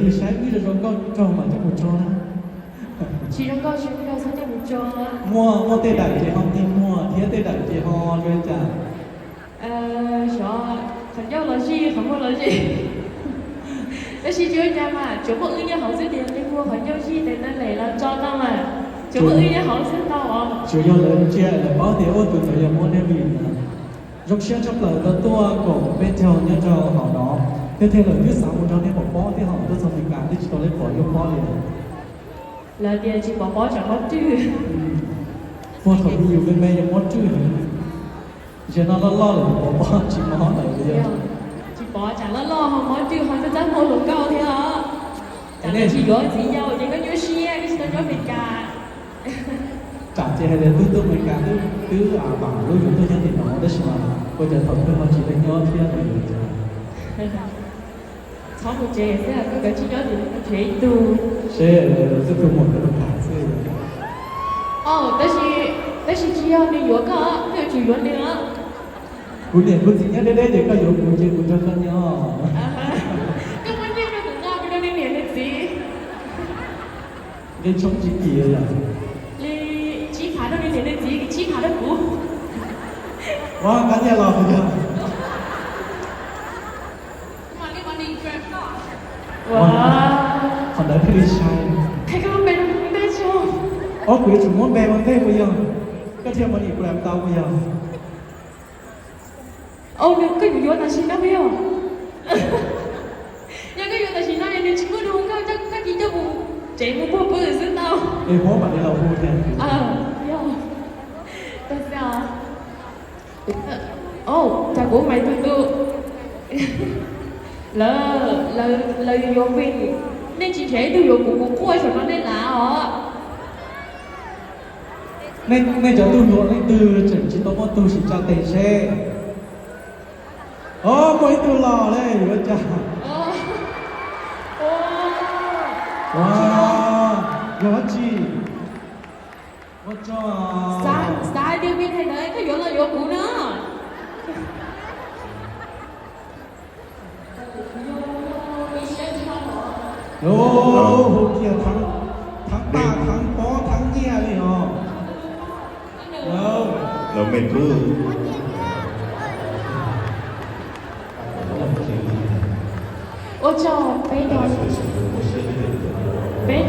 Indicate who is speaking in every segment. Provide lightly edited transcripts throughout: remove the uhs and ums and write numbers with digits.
Speaker 1: từ sáng bây giờ rồi con cho mà cho một cho
Speaker 2: chỉ trong con chúng ta sẽ cho một cho
Speaker 1: mua tê đại thì họ đi mua thế tê đại thì họ rồi chả
Speaker 2: sợ thành giao là gì không có là gì đó chỉ chưa cha mà chỗ có ư nhà họ sẽ tiền đi mua thành giao gì để nó lấy là cho tao mà chỗ có ư nhà họ sẽ tao
Speaker 1: chủ yếu là chia là bao tiền ô tụi tôi mua đem về giống xe trong lời đó tua của bên theo nhà cho họ đó thế là cứ sáng một trong những một bó thì họ tôi xong mình cả đi cho lấy bỏ vô bó liền
Speaker 2: là tiền chỉ bỏ chẳng có chứ
Speaker 1: mua thầu nhiều bên mẹยังmất chứ giờ nó lo là bỏ bó chỉ mó này bây giờ
Speaker 2: chỉ bỏ chẳng lo họ mất chứ họ sẽ dám mua lục cao thế hả chẳng là chỉ có gì nhau chỉ có nhớ xe cái gì đó mình cả
Speaker 1: trả tiền hay là tôi mình cả cứ bảo lúc chúng tôi nhận thì nó đấy mà bây giờ thầu tôi họ chỉ đánh nhớ thiên này
Speaker 2: sáu một chế sẽ là cái chỉ nhớ thì nó chế tu
Speaker 1: sẽ rất là một cái đồng sẽ
Speaker 2: 但是只要你有个就只有你了
Speaker 1: 古典古典đấy để có有古典古cho con nhau
Speaker 2: cái vấn đề nó cũng ngon cái đó nên liền là gì
Speaker 1: nên chống chỉ kỳ rồi
Speaker 2: chỉ khá đó nên liền là gì chỉ khá đó cũ
Speaker 1: wow cá nhà lò bây giờ
Speaker 2: wow
Speaker 1: còn đấy cái sai
Speaker 2: cái con bé nó cũng bé chưa
Speaker 1: quỷ chúng muốn bé mà thế bây giờ cái theo mình làm tao bây giờ
Speaker 2: nhưng cái vụ là xin nó biết không nhưng cái vụ là xin nó nên chỉ có đúng các chị cho vụ chạy một bộ bự xin tao
Speaker 1: để bố bạn đi làm vui thế
Speaker 2: tại sao chả của mày tôi là vô viên nên chị thể tôi vô của cô cho nó nên là hả
Speaker 1: nên cho tôi nói từ chừng chỉ tôi muốn tôi chỉ cho tiền xe mấy tôi lò đấy rồi chả wow có gì có cho
Speaker 2: sai điều viên hay đấy cái vụ là vụ của nó
Speaker 1: hôm kia tháng 3 tháng 4 tháng nhẹ này hả
Speaker 3: rồi mình cứ
Speaker 2: cho bé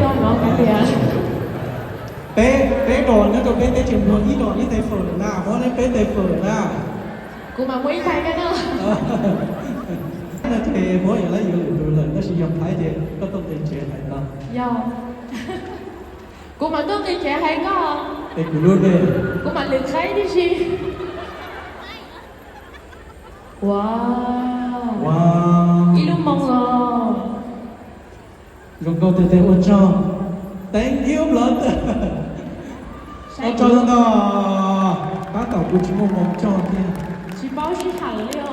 Speaker 2: đòn nó cái gì
Speaker 1: bé đòn nó cho bé tới trường đòn ít đòn ít tay phở nào có lấy bé tay phở nào
Speaker 2: cô mà mấy tay cái đó
Speaker 1: là thì mỗi người lấy nhiều lần nó sử dụng thái thì có công ty trẻ hay không?
Speaker 2: Dạ. Cô mà công ty trẻ hay không?
Speaker 1: Thì cũng luôn đi.
Speaker 2: Cô mà lượt thấy đi gì? Wow. Ý lúc mong rồi.
Speaker 1: Rồi cô từ từ ôn cho. Thank you blood. Ôn cho nó. Bác tàu của chúng mong cho kia.
Speaker 2: Chị báo chị hẳn liền.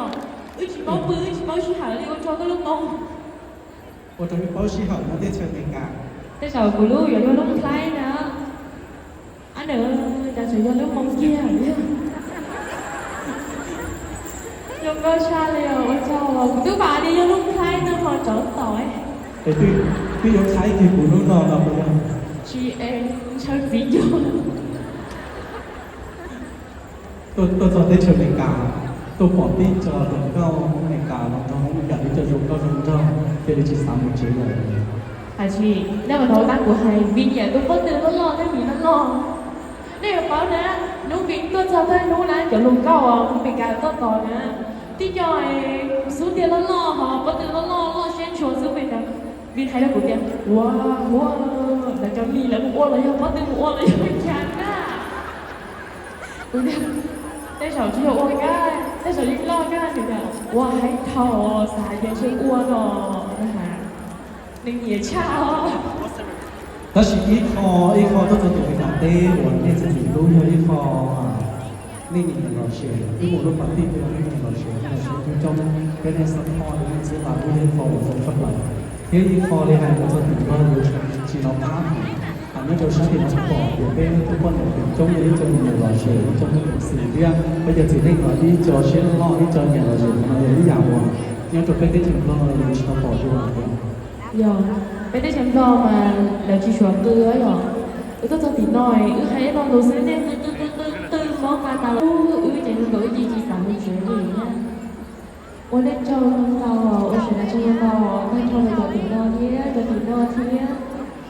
Speaker 2: Chị báo bự, chị báo chị hẳn liền cho cái lúc mong.
Speaker 1: Ôn cho cái báo chị hẳn nó đến chơi tình cảm.
Speaker 2: Thế sao của lưu giờ vô lúc thay nè. Anh ơi, ta sẽ vô lúc mong kia nhé. Dùng cơ xa liều, cho cứ bà đi vô lúc thay nó hồi trốn tội.
Speaker 1: Thế tuy vô thay thì của lúc nào là bây giờ?
Speaker 2: Chị em chơi ví dụ.
Speaker 1: Tôi cho tới chơi tình cảm. Tôi bỏ tin cho đồng cao tình cảm nó không cả đi cho dùng cao dùng cho. Thế thì chỉ sáng một chế rồi.
Speaker 2: Hả chị, nếu mà nói bác của thầy, vì nhà tôi có từ nó lo, cái gì nó lo. Nếu mà bảo nè, nó viện tôi cho thấy nó là chỗ lùng cao à, mình cả tốt rồi nè. Tí rồi, số tiền nó lo hả, có từ nó lo xuyên chuột số mình nè. Vì thấy là của tiền, wow, là cho mi là một ô là có từ một ô là mình chán á. Ủa nè, thế sao chỉ ô cái, thế sao đi lo cái thì là, wow, hay thò, xài về chơi ô rồi, hả. Đừng nhớ chào.
Speaker 1: Đó là ít kho tôi cho tụi mình làm tê, hoặc nên sẽ chỉ đúng như ít kho nên nhìn là lò xề, cái một lúc bản tin thì nên nhìn lò xề trong cái này sắp kho thì mình sẽ làm cái lên kho và phát lại. Thế ít kho đây này tôi cho tụi mình chỉ nó áp, nó cho sáng thì nó bỏ để bênทุกคนtrong cái cho mình lò xề trong cái sự riêng. Bây giờ chỉ nên nói đi cho xe lo đi cho nhà lò xề nó để đi dạo nhưng cho bên cái trường lo là chỉ nó bỏ vô
Speaker 2: Giờ, bây giờ chăm lo mà là chỉ chuẩn tư ấy rồi. Tôi cho tí nói, hay nó đồ sẽ nên tư món mà tao chỉ đổi gì chỉ sản một chuyện gì nha. 我那叫到我选的这个到那跳的叫顶到天，叫顶到天，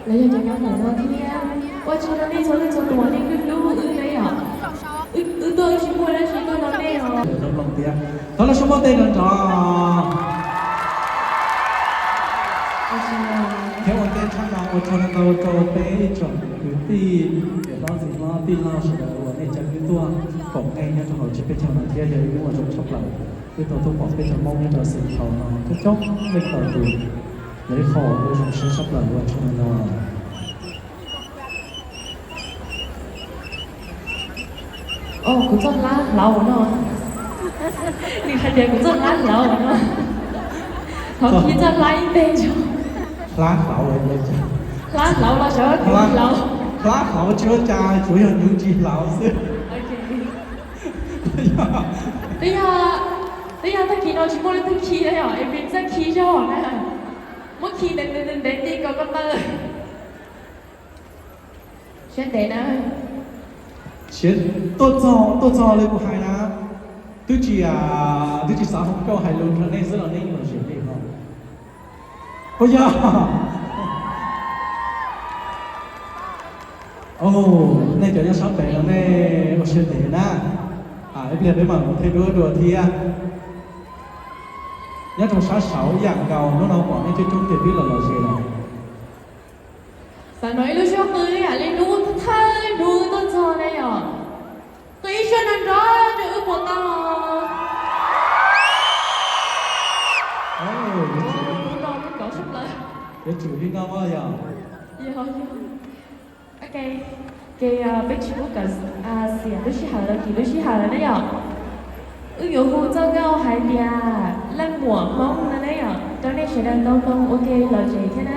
Speaker 2: 来就叫顶到天。我觉得那从多那个路那样，多是过来是多到那样。
Speaker 1: Trong lòng tiếng đó là số một tên gần trò theo một tên trong lòng một trong đầu trò tế chọn cứ tin để lo gì lo tin lo sự đời của nên chẳng cứ tua cộng ngay nha cho họ chỉ biết trong lòng kia hiểu những một trong chốc lòng cứ tàu tôi bỏ bên trong mong nha cho sự thầu nó cứ chốc bên tàu tù lấy khổ tôi trong sự sắp lần của trong nó
Speaker 2: cũng rất lá lẩu nó. Đi khai tiền cũng rất lá lẩu nó. Họ khi rất lá tên cho.
Speaker 1: lá khảo vậy vậy chứ
Speaker 2: Lá lẩu là sợ lẩu.
Speaker 1: lá khảo chữa trai chủ yếu những gì lão xưa
Speaker 2: Bây giờ ta khi nó chỉ có lên ta khi đấy hả? Em biết ra khi cho họ nè. Mỗi khi đến đi có con tơ. Chuyện đấy nè.
Speaker 1: chuyện tôi cho lên của hai na tôi chỉ sáng hôm câu hai luôn cho nên rất là nên mà chuyện gì không bây giờ này kiểu như sắp bé là này một chuyện thế na em liền với mà một thay đua thì nhớ trong sáu dạng cầu nó đâu bỏ nên chơi chung thì biết là gì rồi
Speaker 2: Sao nói lúc trước tôi à lên đu thay đu tôi cho này à tôi ý cho nên đó được một tao nó có sắp lại
Speaker 1: để chủ đi đâu bao giờ
Speaker 2: ok cái bên chú cái xỉa lúc xí hở thì lúc xí hở đấy à有护照高还嗲，烂我懵了那样，当年学的高中 OK 了这一天呢。